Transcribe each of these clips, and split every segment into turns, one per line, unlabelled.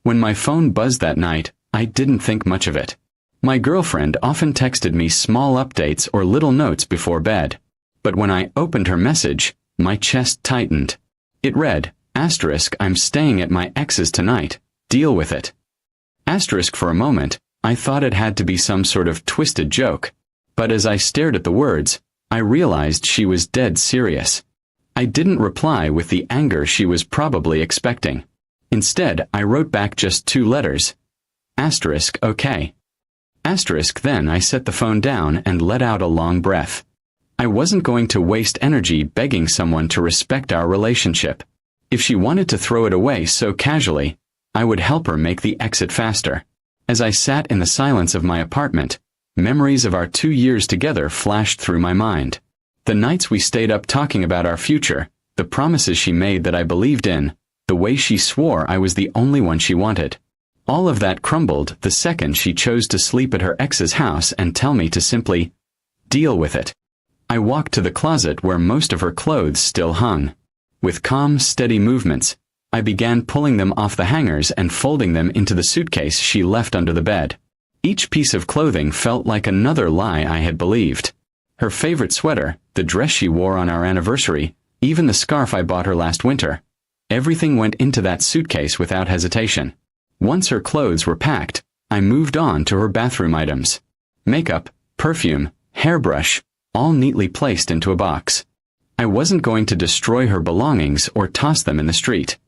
When my phone buzzed that night, I didn't think much of it. My girlfriend often texted me small updates or little notes before bed. But when I opened her message, my chest tightened. It read, "I'm staying at my ex's tonight. Deal with it." For a moment, I thought it had to be some sort of twisted joke. But as I stared at the words, I realized she was dead serious. I didn't reply with the anger she was probably expecting. Instead, I wrote back just 2 letters. Okay. Then I set the phone down and let out a long breath. I wasn't going to waste energy begging someone to respect our relationship. If she wanted to throw it away so casually, I would help her make the exit faster. As I sat in the silence of my apartment, memories of our 2 years together flashed through my mind. The nights we stayed up talking about our future, the promises she made that I believed in, the way she swore I was the only one she wanted. All of that crumbled the second she chose to sleep at her ex's house and tell me to simply deal with it. I walked to the closet where most of her clothes still hung. With calm, steady movements, I began pulling them off the hangers and folding them into the suitcase she left under the bed. Each piece of clothing felt like another lie I had believed. Her favorite sweater, the dress she wore on our anniversary, even the scarf I bought her last winter. Everything went into that suitcase without hesitation. Once her clothes were packed, I moved on to her bathroom items. Makeup, perfume, hairbrush, all neatly placed into a box. I wasn't going to destroy her belongings or toss them in the street.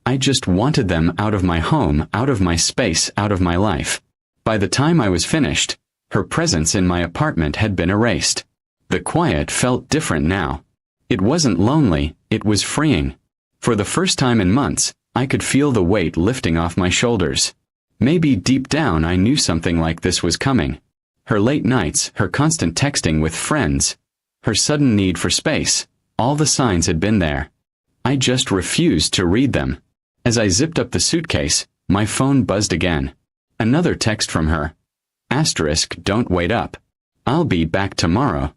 I just wanted them out of my home, out of my space, out of my life. By the time I was finished, her presence in my apartment had been erased. The quiet felt different now. It wasn't lonely, it was freeing. For the first time in months, I could feel the weight lifting off my shoulders. Maybe deep down I knew something like this was coming. Her late nights, her constant texting with friends, her sudden need for space, all the signs had been there. I just refused to read them. As I zipped up the suitcase, my phone buzzed again. Another text from her. Don't wait up. I'll be back tomorrow.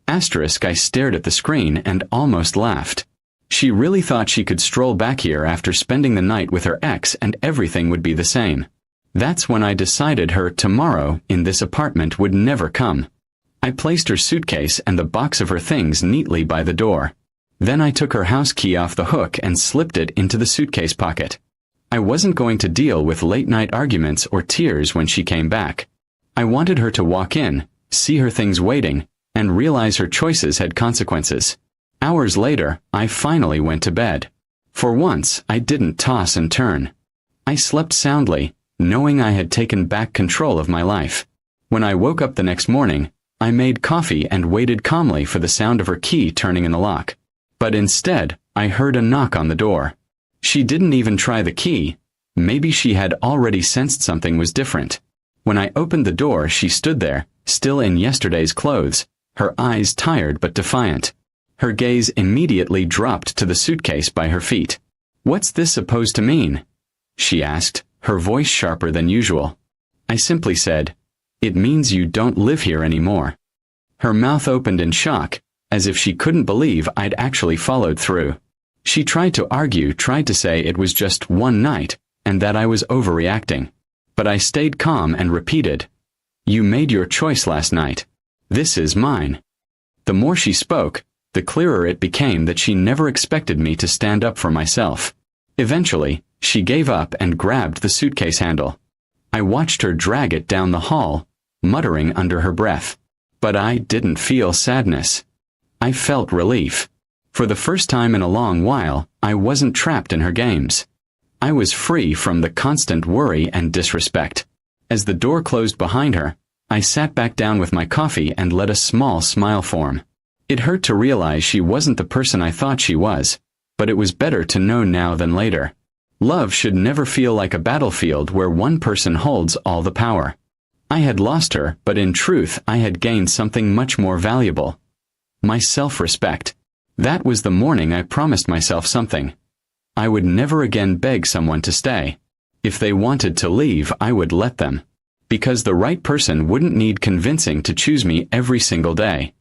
I stared at the screen and almost laughed. She really thought she could stroll back here after spending the night with her ex and everything would be the same. That's when I decided her tomorrow in this apartment would never come. I placed her suitcase and the box of her things neatly by the door. Then I took her house key off the hook and slipped it into the suitcase pocket. I wasn't going to deal with late-night arguments or tears when she came back. I wanted her to walk in, see her things waiting, and realize her choices had consequences. Hours later, I finally went to bed. For once, I didn't toss and turn. I slept soundly, knowing I had taken back control of my life. When I woke up the next morning, I made coffee and waited calmly for the sound of her key turning in the lock. But instead, I heard a knock on the door. She didn't even try the key. Maybe she had already sensed something was different. When I opened the door, she stood there, still in yesterday's clothes, her eyes tired but defiant. Her gaze immediately dropped to the suitcase by her feet. "What's this supposed to mean?" she asked, her voice sharper than usual. I simply said, "It means you don't live here anymore." Her mouth opened in shock, as if she couldn't believe I'd actually followed through. She tried to argue, tried to say it was just one night, and that I was overreacting. But I stayed calm and repeated, "You made your choice last night. This is mine." The more she spoke, the clearer it became that she never expected me to stand up for myself. Eventually, she gave up and grabbed the suitcase handle. I watched her drag it down the hall, muttering under her breath. But I didn't feel sadness. I felt relief. For the first time in a long while, I wasn't trapped in her games. I was free from the constant worry and disrespect. As the door closed behind her, I sat back down with my coffee and let a small smile form. It hurt to realize she wasn't the person I thought she was, but it was better to know now than later. Love should never feel like a battlefield where one person holds all the power. I had lost her, but in truth I had gained something much more valuable. My self-respect. That was the morning I promised myself something. I would never again beg someone to stay. If they wanted to leave, I would let them. Because the right person wouldn't need convincing to choose me every single day.